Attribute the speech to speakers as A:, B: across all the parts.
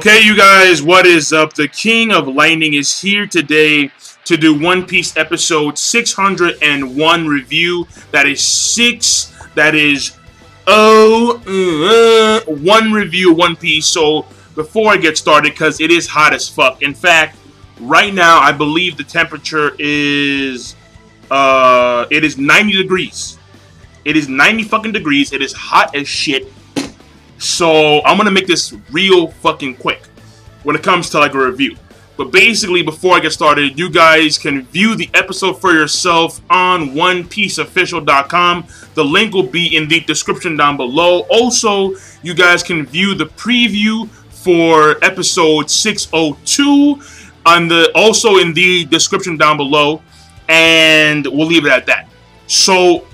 A: Okay, you guys, what is up? The King of Lightning is here today to do One Piece episode 601 review. That is one review of One Piece. So before I get started, because it is hot as fuck. In fact, right now I believe the temperature is it is 90 degrees. It is 90 fucking degrees. It is hot as shit. So I'm gonna make this real fucking quick when it comes to like a review. But basically, before I get started, you guys can view the episode for yourself on OnePieceOfficial.com. The link will be in the description down below. Also, you guys can view the preview for episode 602 also in the description down below. And we'll leave it at that. So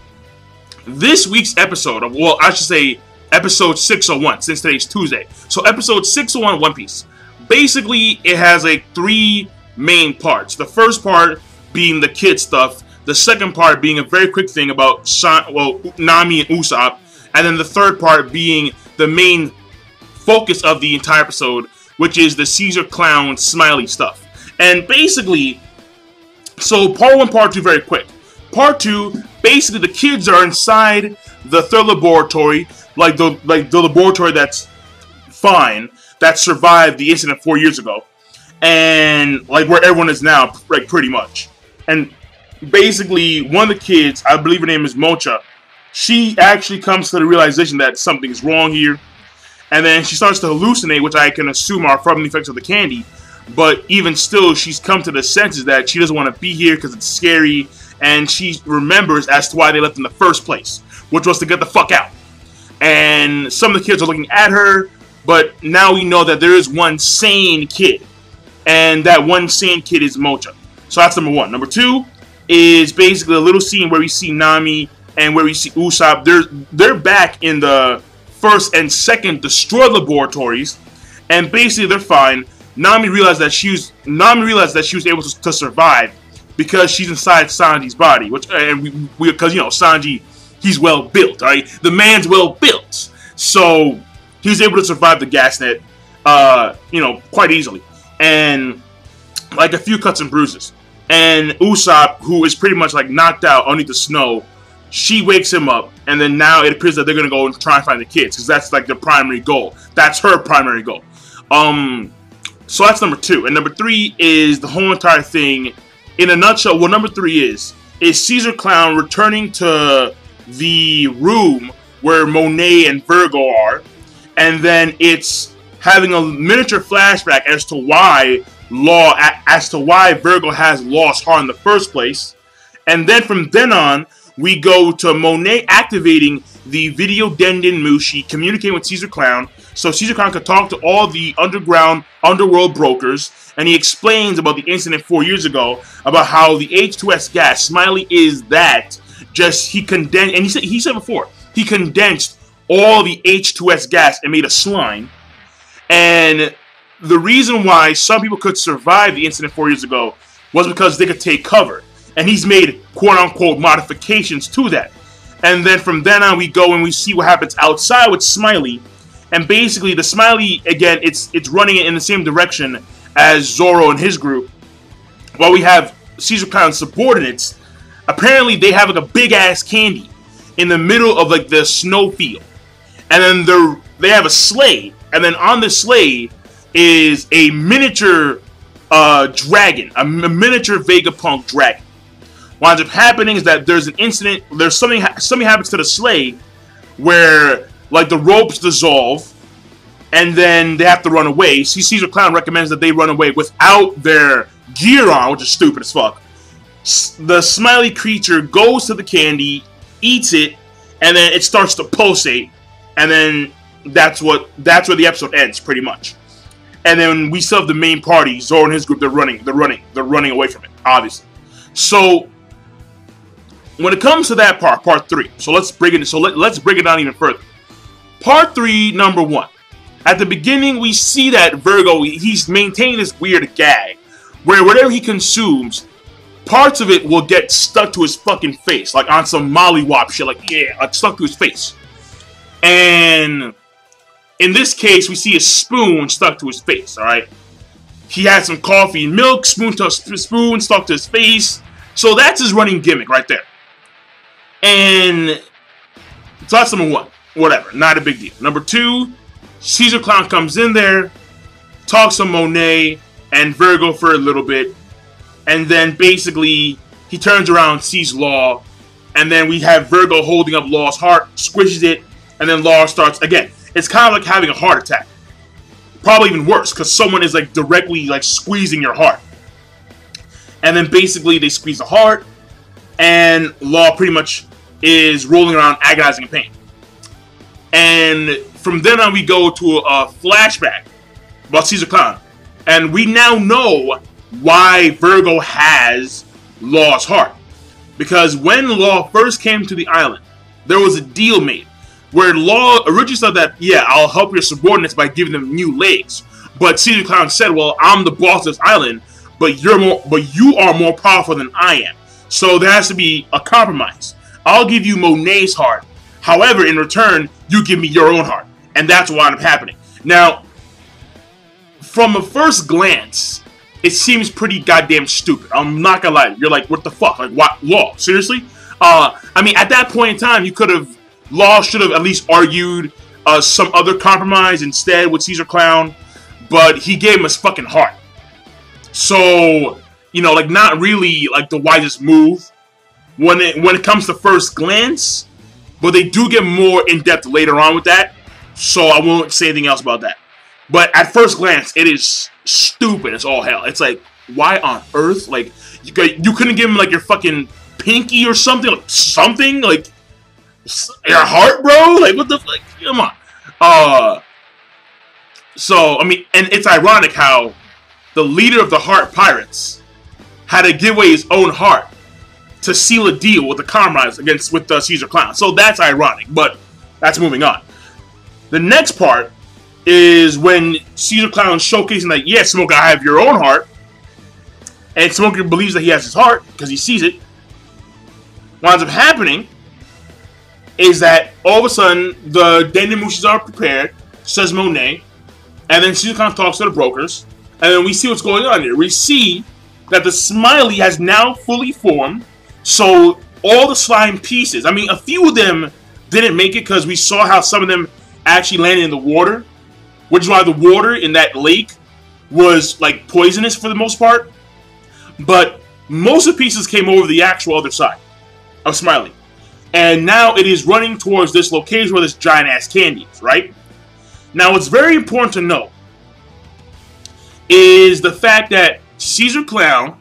A: this week's episode, well, I should say episode 601, since today's Tuesday. So episode 601 of One Piece. Basically, it has like three main parts. The first part being the kid stuff. The second part being a very quick thing about Nami and Usopp. And then the third part being the main focus of the entire episode, which is the Caesar Clown Smiley stuff. And basically, so part one, part two, very quick. Part two, basically the kids are inside the third laboratory, like the laboratory that's fine, that survived the incident 4 years ago, and like where everyone is now, like pretty much. And basically, one of the kids, I believe her name is Mocha, she actually comes to the realization that something is wrong here, and then she starts to hallucinate, which I can assume are from the effects of the candy. But even still, she's come to the senses that she doesn't want to be here because it's scary, and she remembers as to why they left in the first place, which was to get the fuck out. And some of the kids are looking at her, but now we know that there is one sane kid, and that one sane kid is Mocha. So that's number one. Number two is basically a little scene where we see Nami and where we see Usopp. They're back in the first and second destroy laboratories, and basically they're fine. Nami realized that she was able to survive because she's inside Sanji's body, which because you know Sanji, he's well built, right? The man's well built, so he was able to survive the gas net, you know, quite easily, and like a few cuts and bruises. And Usopp, who is pretty much like knocked out underneath the snow, she wakes him up, and then now it appears that they're gonna go and try and find the kids because that's like their primary goal. That's her primary goal. So that's number two, and number three is the whole entire thing. In a nutshell, what number three is Caesar Clown returning to the room where Monet and Virgo are, and then it's having a miniature flashback as to why Virgo has lost heart in the first place. And then from then on, we go to Monet activating the video Denden Mushi, communicating with Caesar Clown, so Caesar Clown could talk to all the underworld brokers, and he explains about the incident 4 years ago, about how the H2S gas, Smiley is that, just he condensed, and he said before, he condensed all the H2S gas and made a slime, and the reason why some people could survive the incident 4 years ago was because they could take cover, and he's made quote-unquote modifications to that. And then from then on, we go and we see what happens outside with Smiley. And basically, the Smiley, again, it's running in the same direction as Zoro and his group. While we have Caesar Clown's subordinates, apparently they have like a big-ass candy in the middle of like the snow field. And then they have a sleigh. And then on the sleigh is a miniature dragon, a miniature Vega Punk dragon. What ends up happening is that there's an incident, something happens to the sleigh where like the ropes dissolve, and then they have to run away. Caesar Clown recommends that they run away without their gear on, which is stupid as fuck. The Smiley creature goes to the candy, eats it, and then it starts to pulsate, and then that's where the episode ends, pretty much. And then we still have the main party, Zoro and his group. They're running away from it, obviously. So when it comes to that part three, so let's break it down even further. Part three, number one. At the beginning, we see that Virgo, he's maintaining this weird gag, where whatever he consumes, parts of it will get stuck to his fucking face, like on some mollywop shit, like, yeah, like stuck to his face. And In this case, we see a spoon stuck to his face, alright? He had some coffee and milk, spoon stuck to his face. So that's his running gimmick right there. And so that's number one. Whatever, not a big deal. Number two, Caesar Clown comes in there, talks to Monet and Virgo for a little bit, and then basically he turns around, sees Law, and then we have Virgo holding up Law's heart, squishes it, and then Law starts again. It's kind of like having a heart attack. Probably even worse, because someone is like directly like squeezing your heart. And then basically they squeeze the heart, and Law pretty much is rolling around agonizing in pain. And from then on we go to a flashback about Caesar Clown. And we now know why Virgo has Law's heart. Because when Law first came to the island, there was a deal made where Law originally said that, yeah, I'll help your subordinates by giving them new legs. But Caesar Clown said, well, I'm the boss of this island, but you are more powerful than I am. So there has to be a compromise. I'll give you Monet's heart. However, in return, you give me your own heart. And that's what ended up happening. Now, from a first glance, it seems pretty goddamn stupid. I'm not gonna lie. You're like, what the fuck? Like, what? Law? Seriously? I mean, at that point in time, you could have... Law should have at least argued some other compromise instead with Caesar Clown. But he gave him his fucking heart. So, you know, like, not really, like, the wisest move when it comes to first glance. But they do get more in-depth later on with that. So I won't say anything else about that. But at first glance, it is stupid as all hell. It's like, why on earth? Like, you couldn't give him, like, your fucking pinky or something? Like, something? Like, your heart, bro? Like, what the fuck? Come on. So, I mean, and it's ironic how the leader of the Heart Pirates had to give away his own heart to seal a deal with the comrades with Caesar Clown. So that's ironic, but that's moving on. The next part is when Caesar Clown showcasing that, yeah, Smoker, I have your own heart. And Smoker believes that he has his heart because he sees it. What ends up happening is that all of a sudden the Dendemushis are prepared, says Monet, and then Caesar Clown talks to the brokers, and then we see what's going on here. We see that the Smiley has now fully formed, so all the slime pieces, I mean, a few of them didn't make it because we saw how some of them actually landed in the water, which is why the water in that lake was like poisonous for the most part. But most of the pieces came over the actual other side of Smiley. And now it is running towards this location where this giant-ass candy is, right? Now, what's very important to know is the fact that Caesar Clown,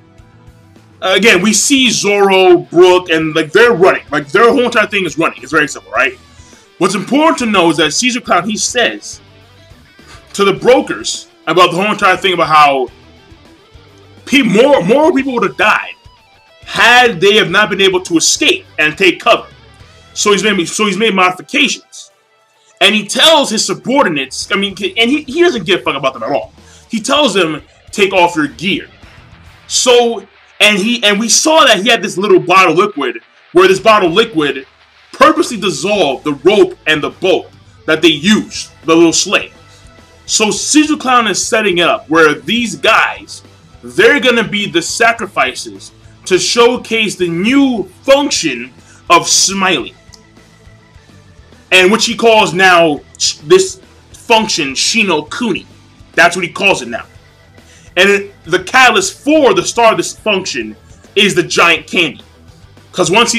A: again, we see Zoro, Brooke, and like they're running. Like their whole entire thing is running. It's very simple, right? What's important to know is that Caesar Clown, he says to the brokers about the whole entire thing about how more people would have died had they have not been able to escape and take cover. So he's made modifications. And he tells his subordinates, I mean, and he doesn't give a fuck about them at all. He tells them, take off your gear. So, and we saw that he had this little bottle of liquid, where this bottle of liquid purposely dissolved the rope and the boat that they used, the little sleigh. So Caesar Clown is setting it up where these guys, they're going to be the sacrifices to showcase the new function of Smiley. And which he calls now, this function, Shino Kuni. That's what he calls it now. And the catalyst for the start of this function is the giant candy. Because once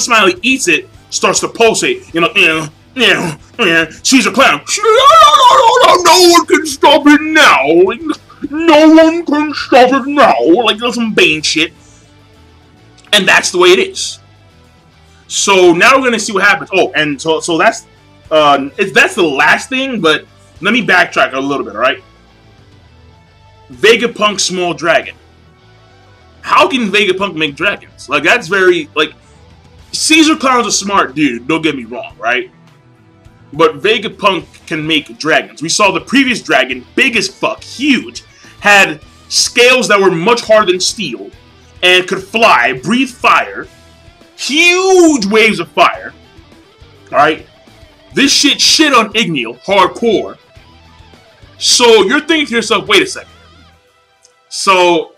A: Smiley eats it, starts to pulsate, Caesar Clown, no one can stop it now. No one can stop it now. Like some Bane shit. And that's the way it is. So now we're gonna see what happens. Oh, and so that's the last thing. But let me backtrack a little bit. All right. Vega Punk small dragon. How can Vega Punk make dragons? Like that's very like Caesar Clown's a smart dude. Don't get me wrong, right? But Vega Punk can make dragons. We saw the previous dragon, big as fuck, huge, had scales that were much harder than steel, and could fly, breathe fire. Huge waves of fire. Alright? This shit on Igneel, hardcore. So you're thinking to yourself, wait a second. So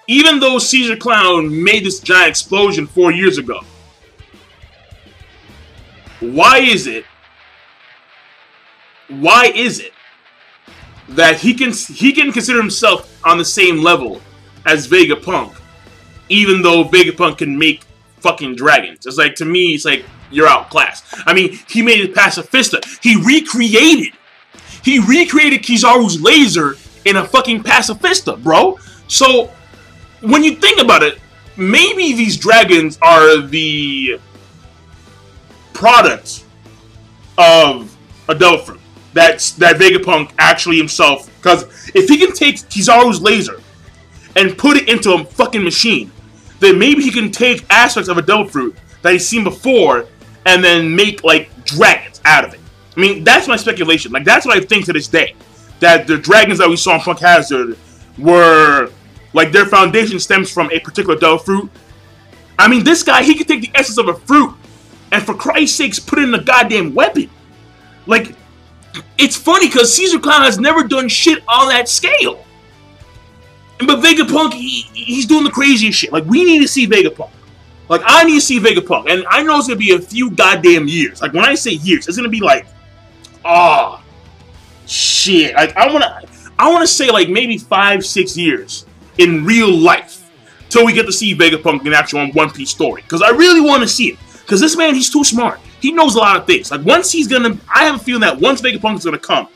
A: even though Caesar Clown made this giant explosion 4 years ago, why is it that he can consider himself on the same level as Vega Punk, even though Vega Punk can make fucking dragons? It's like, to me, it's like, you're outclassed. I mean, he made it pacifista. He recreated Kizaru's laser in a fucking pacifista, bro. So when you think about it, maybe these dragons are the product of a devil fruit. That Vega Punk actually himself, because if he can take Kizaru's laser and put it into a fucking machine, then maybe he can take aspects of a devil fruit that he's seen before and then make, like, dragons out of it. I mean, that's my speculation. Like, that's what I think to this day. That the dragons that we saw in Punk Hazard were, like, their foundation stems from a particular devil fruit. I mean, this guy, he could take the essence of a fruit and, for Christ's sakes, put it in a goddamn weapon. Like, it's funny because Caesar Clown has never done shit on that scale. But Vega Punk, he's doing the craziest shit. Like, we need to see Vega Punk. Like, I need to see Vega Punk. And I know it's going to be a few goddamn years. Like, when I say years, it's going to be like, oh, shit. Like, I want to say, like, maybe 5-6 years in real life till we get to see Vega Punk in actual One Piece story. Because I really want to see it. Because this man, he's too smart. He knows a lot of things. Like, once he's gonna... I have a feeling that once Vega Punk is gonna come...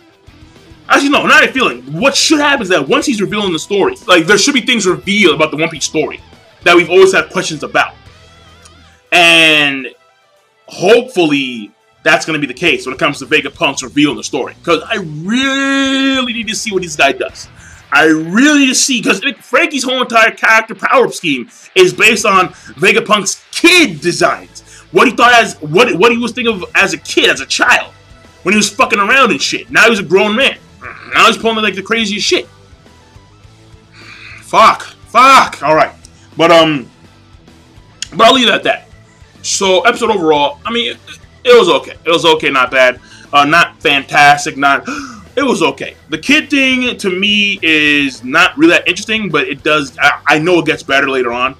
A: Actually, no, not a feeling. What should happen is that once he's revealing the story, like, there should be things revealed about the One Piece story that we've always had questions about. And hopefully that's gonna be the case when it comes to Vega Punk's revealing the story. Because I really need to see what this guy does. I really need to see, because Frankie's whole entire character power-up scheme is based on Vega Punk's kid designs. What he thought as, what he was thinking of as a kid, as a child, when he was fucking around and shit. Now he's a grown man. Now he's pulling like the craziest shit. Fuck. Alright. But I'll leave it at that. So, episode overall, I mean, it was okay. It was okay, not bad. Not fantastic, it was okay. The kid thing, to me, is not really that interesting, but it does, I know it gets better later on.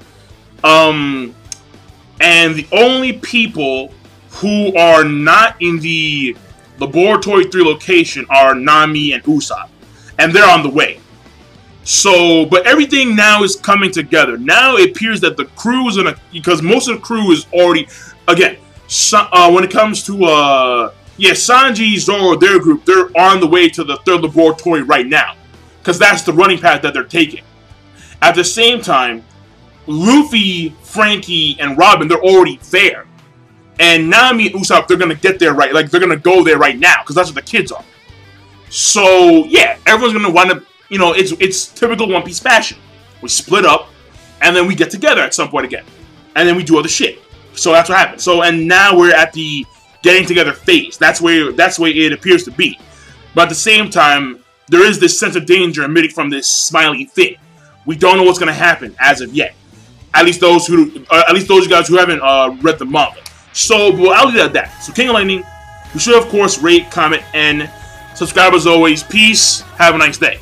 A: And the only people who are not in the Laboratory 3 location are Nami and Usopp. And they're on the way. So, but everything now is coming together. Now it appears that the crew is gonna, because most of the crew is already, again, when it comes to, yeah, Sanji, Zoro, their group, they're on the way to the 3rd Laboratory right now. Because that's the running path that they're taking. At the same time, Luffy, Frankie, and Robin, they're already there. And Nami and Usopp, they're gonna get there right, like, they're gonna go there right now, because that's what the kids are. So, yeah, everyone's gonna wind up, you know, it's typical One Piece fashion. We split up, and then we get together at some point again. And then we do other shit. So that's what happened. So, and now we're at the getting together phase. That's where it appears to be. But at the same time, there is this sense of danger emitting from this Smiley thing. We don't know what's gonna happen as of yet. At least those guys who haven't read the manga. So, well, I'll leave it at that. So, King of Lightning, you should, of course, rate, comment, and subscribe as always. Peace. Have a nice day.